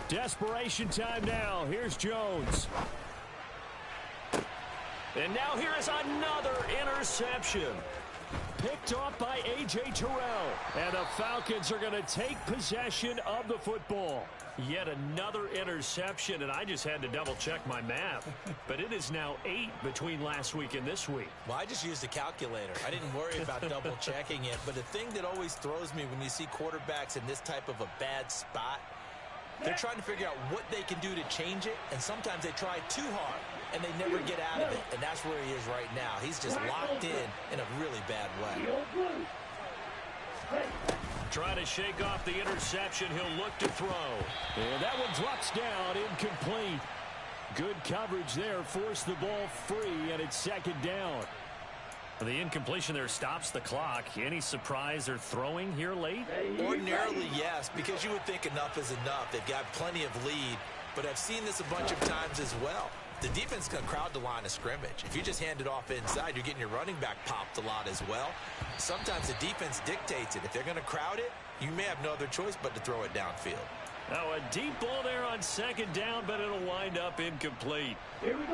Desperation time now. Here's Jones. And now here is another interception. Picked off by A.J. Terrell. And the Falcons are going to take possession of the football. Yet another interception, and I just had to double-check my math. But it is now 8 between last week and this week. Well, I just used a calculator. I didn't worry about double-checking it. But the thing that always throws me when you see quarterbacks in this type of a bad spot, they're trying to figure out what they can do to change it, and sometimes they try too hard, and they never get out of it. And that's where he is right now. He's just locked in a really bad way. Try to shake off the interception. He'll look to throw. And that one drops down, incomplete. Good coverage there. Forced the ball free, and it's 2nd down. The incompletion there stops the clock. Any surprise they're throwing here late? Ordinarily, yes, because you would think enough is enough. They've got plenty of lead, but I've seen this a bunch of times as well. The defense can crowd the line of scrimmage. If you just hand it off inside, you're getting your running back popped a lot as well. Sometimes the defense dictates it. If they're going to crowd it, you may have no other choice but to throw it downfield. Now a deep ball there on 2nd down, but it'll wind up incomplete.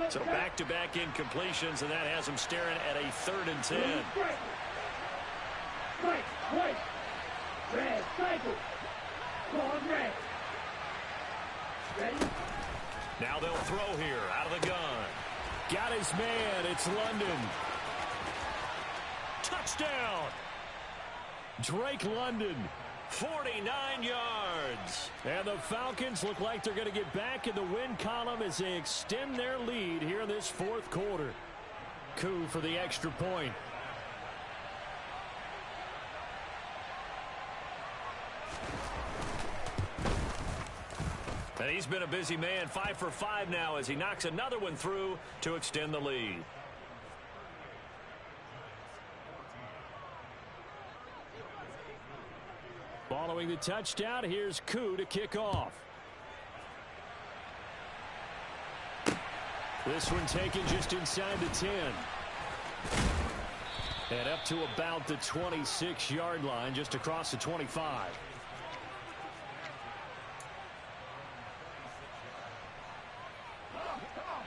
So back-to-back incompletions, and that has them staring at a 3rd and 10. Right. Red, cycle. Call red. Ready? Now they'll throw here out of the gun. Got his man. It's London. Touchdown. Drake London. 49 yards. And the Falcons look like they're going to get back in the win column as they extend their lead here in this 4th quarter. Coup for the extra point. And he's been a busy man, 5 for 5 now as he knocks another one through to extend the lead. Following the touchdown, here's Koo to kick off. This one taken just inside the 10. And up to about the 26-yard line, just across the 25.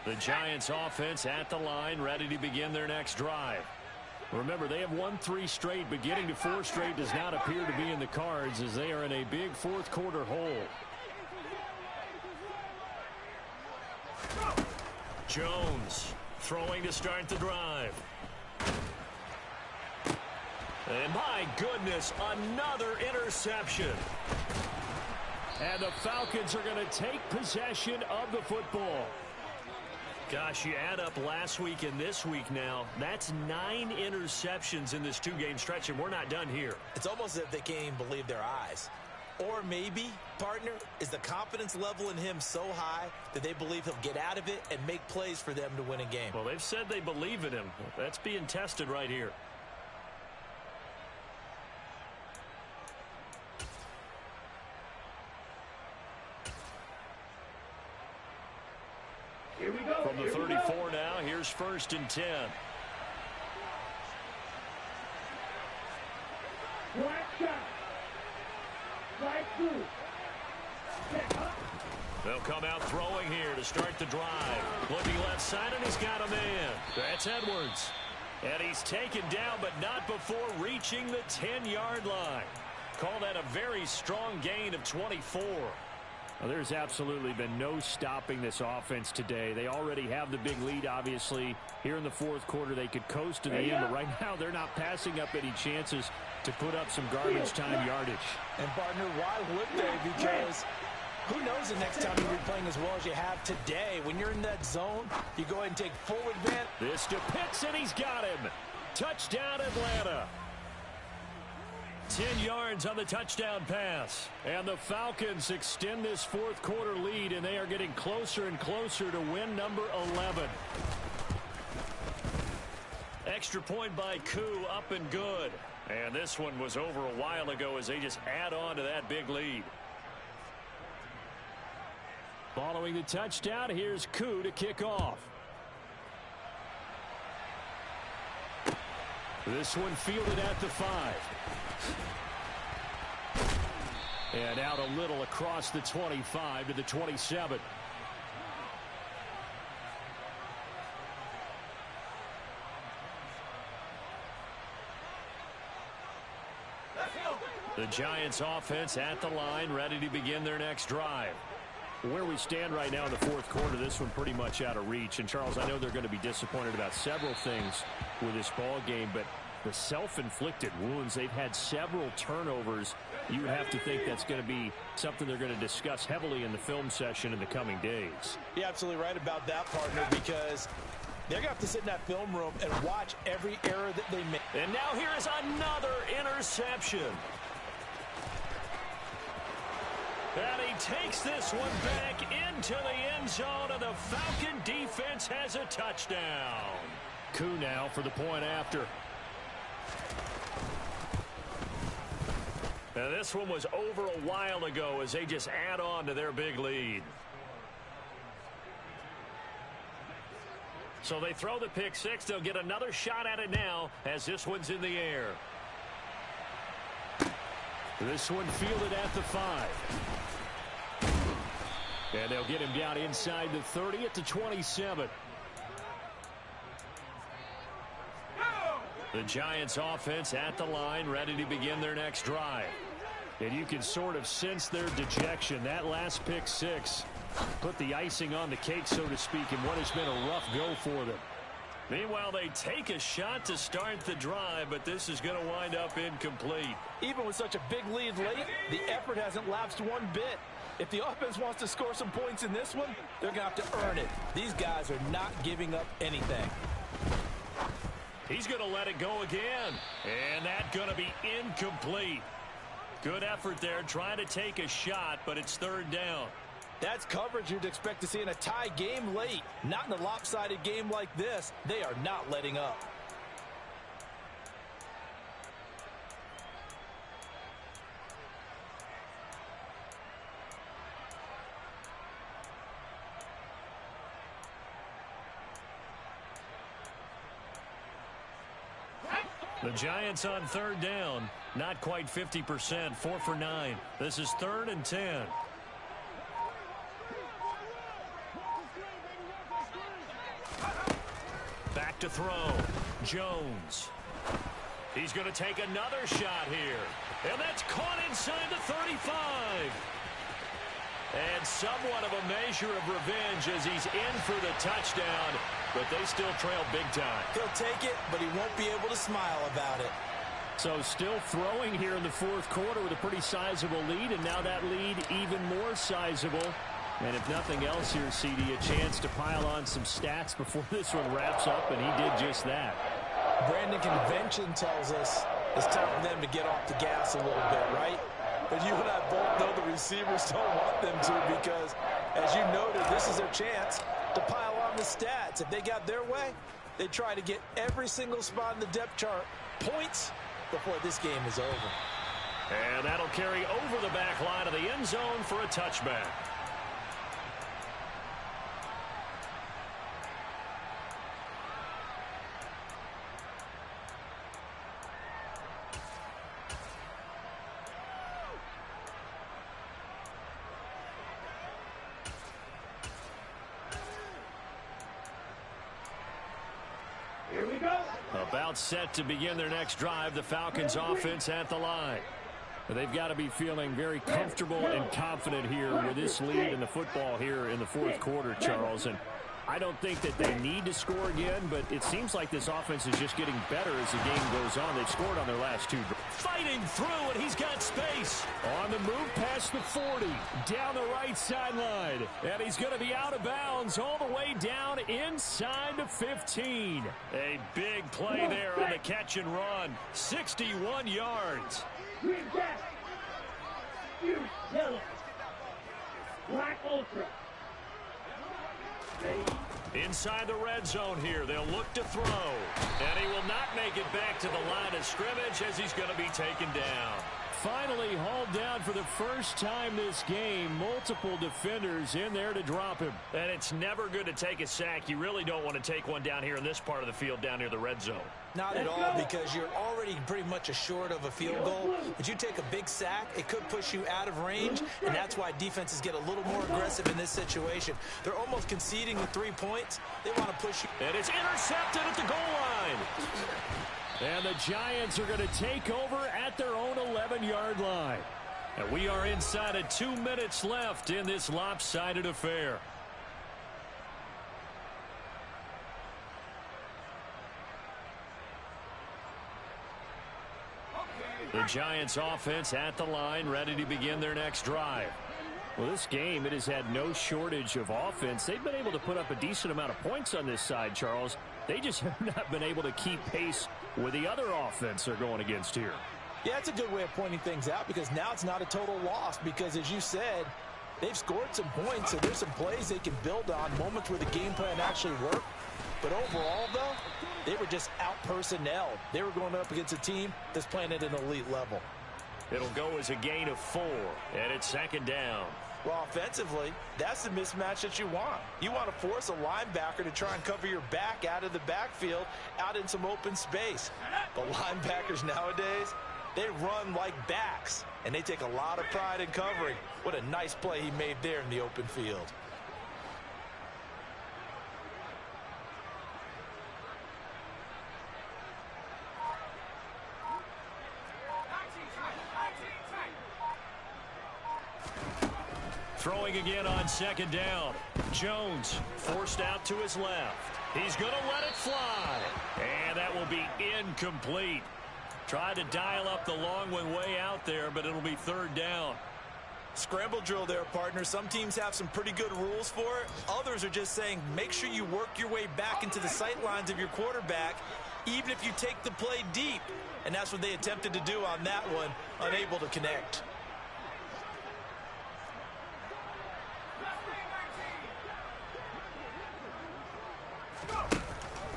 The Giants offense at the line, ready to begin their next drive. Remember, they have won 3 straight, but getting to 4 straight does not appear to be in the cards as they are in a big 4th quarter hole. Jones throwing to start the drive. And my goodness, another interception. And the Falcons are going to take possession of the football. Gosh, you add up last week and this week now, that's 9 interceptions in this 2-game stretch, and we're not done here. It's almost as if they can't even believe their eyes. Or maybe, partner, is the confidence level in him so high that they believe he'll get out of it and make plays for them to win a game. Well, they've said they believe in him. That's being tested right here. first and 10. Black shot. Right through. Set up. They'll come out throwing here to start the drive. Looking left side, and he's got a man. That's Edwards. And he's taken down, but not before reaching the 10-yard line. Call that a very strong gain of 24. Well, there's absolutely been no stopping this offense today. They already have the big lead, obviously. Here in the fourth quarter, they could coast to the end, but right now they're not passing up any chances to put up some garbage time yardage. And, partner, why would they? Because who knows the next time you'll be playing as well as you have today. When you're in that zone, you go ahead and take full advantage. This to Pitts, and he's got him. Touchdown, Atlanta. 10 yards on the touchdown pass. And the Falcons extend this fourth quarter lead, and they are getting closer and closer to win number 11. Extra point by Koo, up and good. And this one was over a while ago as they just add on to that big lead. Following the touchdown, here's Koo to kick off. This one fielded at the 5. And out a little across the 25 to the 27. The Giants offense at the line, ready to begin their next drive. Where we stand right now in the fourth quarter, this one pretty much out of reach. And, Charles, I know they're going to be disappointed about several things with this ball game, but the self-inflicted wounds, they've had several turnovers. You have to think that's going to be something they're going to discuss heavily in the film session in the coming days. You're absolutely right about that, partner, because they're going to have to sit in that film room and watch every error that they make. And now here is another interception. And he takes this one back into the end zone, and the Falcon defense has a touchdown. Koo now for the point after. And this one was over a while ago as they just add on to their big lead. So they throw the pick six. They'll get another shot at it now as this one's in the air. This one fielded at the 5. And they'll get him down inside the 30 at the 27. The Giants offense at the line, ready to begin their next drive. And you can sort of sense their dejection. That last pick six put the icing on the cake, so to speak, in what has been a rough go for them. Meanwhile, they take a shot to start the drive, but this is going to wind up incomplete. Even with such a big lead late, the effort hasn't lapsed one bit. If the offense wants to score some points in this one, they're going to have to earn it. These guys are not giving up anything. He's going to let it go again. And that's going to be incomplete. Good effort there trying to take a shot, but it's third down. That's coverage you'd expect to see in a tie game late. Not in a lopsided game like this. They are not letting up. The Giants on third down, not quite 50%, 4 for 9. This is 3rd and 10. Back to throw. Jones. He's going to take another shot here. And that's caught inside the 35. And somewhat of a measure of revenge as he's in for the touchdown. But they still trail big time. He'll take it, but he won't be able to smile about it. So still throwing here in the fourth quarter with a pretty sizable lead, and now that lead even more sizable. And if nothing else here, CD, a chance to pile on some stats before this one wraps up, and he did just that. Brandon, convention tells us it's time for them to get off the gas a little bit, right? But you and I both know the receivers don't want them to, because, as you noted, this is their chance to pile on the stats. If they got their way, they try to get every single spot in the depth chart points before this game is over. And that'll carry over the back line of the end zone for a touchback. About set to begin their next drive, the Falcons offense at the line. They've got to be feeling very comfortable and confident here with this lead in the football here in the fourth quarter, Charles. And I don't think that they need to score again, but it seems like this offense is just getting better as the game goes on. They've scored on their last two. Fighting through, and he's got space. On the move past the 40, down the right sideline. And he's going to be out of bounds all the way down inside the 15. A big play there on the catch and run. 61 yards. Green Jack. Fuse Yellow. Black Ultra. Inside the red zone here, they'll look to throw. And he will not make it back to the line of scrimmage as he's going to be taken down. Finally hauled down for the first time this game. Multiple defenders in there to drop him. And it's never good to take a sack. You really don't want to take one down here in this part of the field down near the red zone. Not at all, because you're already pretty much assured of a field goal. But you take a big sack, it could push you out of range, and that's why defenses get a little more aggressive in this situation. They're almost conceding the 3 points. They want to push you. And it's intercepted at the goal line. And the Giants are going to take over at their own 11-yard line. And we are inside of 2 minutes left in this lopsided affair. The Giants offense at the line, ready to begin their next drive. Well, this game, it has had no shortage of offense. They've been able to put up a decent amount of points on this side, Charles. They just have not been able to keep pace with the other offense they're going against here. Yeah, it's a good way of pointing things out, because now it's not a total loss, because as you said, they've scored some points, so there's some plays they can build on, moments where the game plan actually worked. But overall, though, they were just out-personnelled. They were going up against a team that's playing at an elite level. It'll go as a gain of 4, and it's second down. Well, offensively, that's the mismatch that you want. You want to force a linebacker to try and cover your back out of the backfield, out in some open space. But linebackers nowadays, they run like backs, and they take a lot of pride in covering. What a nice play he made there in the open field. Throwing again on second down. Jones forced out to his left. He's going to let it fly. And that will be incomplete. Tried to dial up the long one way out there, but it'll be third down. Scramble drill there, partner. Some teams have some pretty good rules for it. Others are just saying make sure you work your way back into the sight lines of your quarterback, even if you take the play deep. And that's what they attempted to do on that one, unable to connect.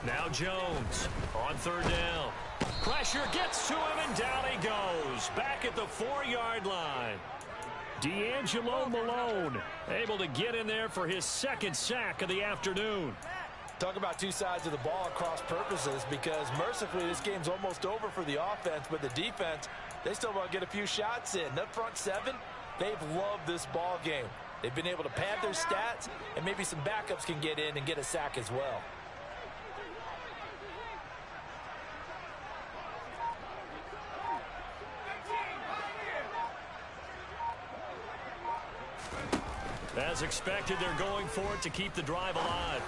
Now Jones on third down. Pressure gets to him, and down he goes. Back at the 4-yard line. D'Angelo Malone able to get in there for his second sack of the afternoon. Talk about two sides of the ball at cross purposes, because mercifully this game's almost over for the offense, but the defense, they still want to get a few shots in. That front seven, they've loved this ball game. They've been able to pad their stats, and maybe some backups can get in and get a sack as well. As expected, they're going for it to keep the drive alive.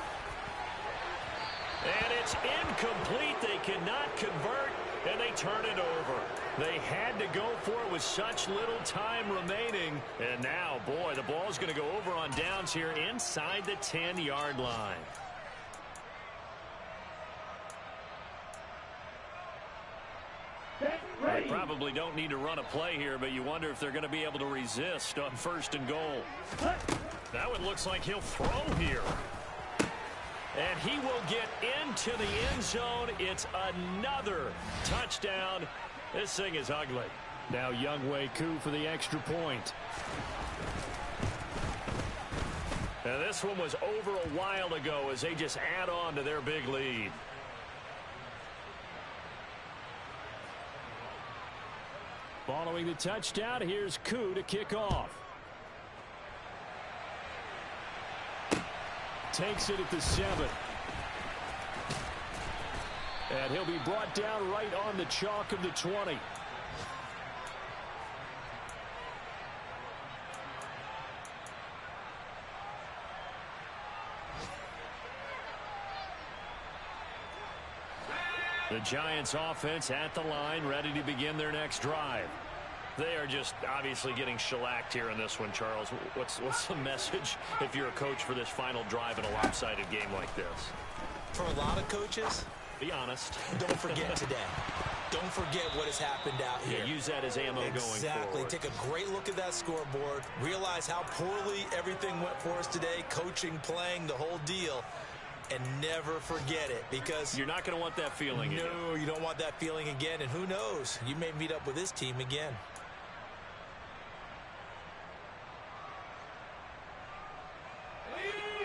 And it's incomplete. They cannot convert, and they turn it over. They had to go for it with such little time remaining. And now, boy, the ball's going to go over on downs here inside the 10-yard line. They probably don't need to run a play here, but you wonder if they're going to be able to resist on first and goal. That one looks like he'll throw here. And he will get into the end zone. It's another touchdown. This thing is ugly. Now Younghoe Koo for the extra point. And this one was over a while ago as they just add on to their big lead. Following the touchdown, here's Koo to kick off. Takes it at the 7. And he'll be brought down right on the chalk of the 20. The Giants offense at the line, ready to begin their next drive. They are just obviously getting shellacked here in this one, Charles. What's the message if you're a coach for this final drive in a lopsided game like this? For a lot of coaches, be honest. Don't forget today. Don't forget what has happened out here. Yeah, use that as ammo going forward. Exactly. Take a great look at that scoreboard. Realize how poorly everything went for us today. Coaching, playing, the whole deal. And never forget it, because you're not going to want that feeling again. No, you don't want that feeling again. And who knows? You may meet up with this team again.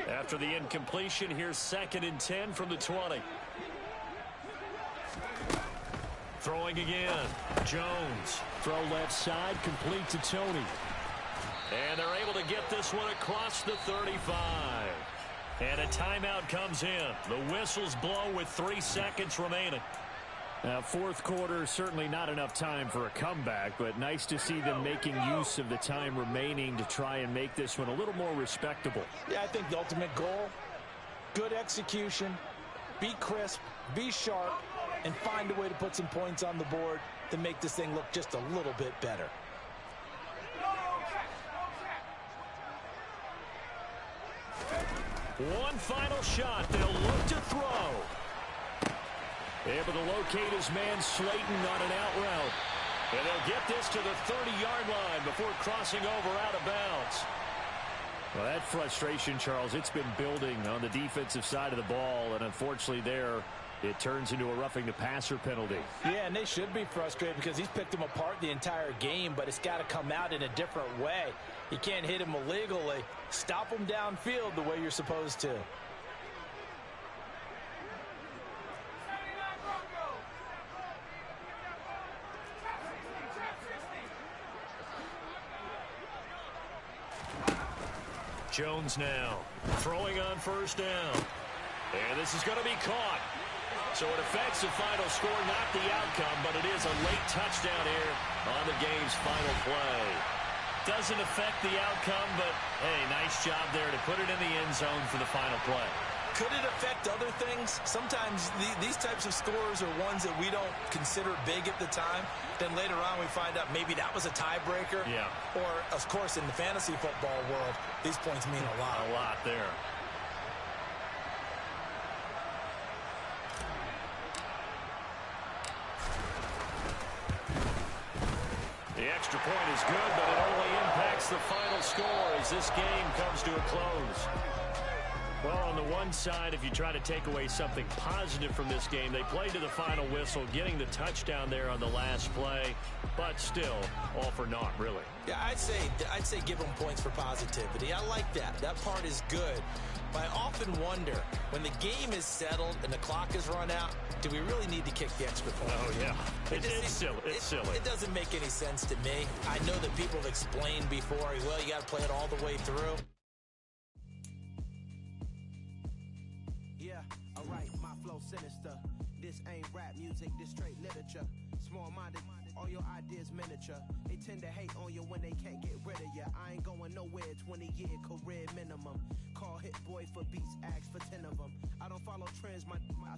After the incompletion, here's 2nd and 10 from the 20. Throwing again. Jones. Throw left side, complete to Tony. And they're able to get this one across the 35. And a timeout comes in. The whistles blow with 3 seconds remaining. Now, fourth quarter, certainly not enough time for a comeback, but nice to see them making use of the time remaining to try and make this one a little more respectable. Yeah, I think the ultimate goal, good execution, be crisp, be sharp, and find a way to put some points on the board to make this thing look just a little bit better. One final shot. They'll look to throw. Able to locate his man Slayton on an out route. And they'll get this to the 30-yard line before crossing over out of bounds. Well, that frustration, Charles, it's been building on the defensive side of the ball. And unfortunately there, it turns into a roughing the passer penalty. Yeah, and they should be frustrated because he's picked them apart the entire game, but it's got to come out in a different way. You can't hit him illegally. Stop him downfield the way you're supposed to. Jones now throwing on first down. And this is going to be caught. So it affects the final score, not the outcome, but it is a late touchdown here on the game's final play. Doesn't affect the outcome, but, hey, nice job there to put it in the end zone for the final play. Could it affect other things? Sometimes these types of scores are ones that we don't consider big at the time. Then later on we find out maybe that was a tiebreaker. Yeah. Or, of course, in the fantasy football world, these points mean a lot. A lot there. The extra point is good, but it only impacts the final score as this game comes to a close. Well, on the one side, if you try to take away something positive from this game, they played to the final whistle, getting the touchdown there on the last play, but still, all for naught, really. Yeah, I'd say give them points for positivity. I like that. That part is good. But I often wonder, when the game is settled and the clock is run out, do we really need to kick the extra point? Oh, yeah. It's silly. It's silly. It doesn't make any sense to me. I know that people have explained before, well, you got to play it all the way through. Yeah, alright, my flow sinister. This ain't rap music, this straight literature. Small-minded, all your ideas miniature. They tend to hate on you when they can't get rid of you. I ain't going nowhere, 20-year career minimum. Call Hit Boy for beats, ask for 10 of them. I don't follow trends, I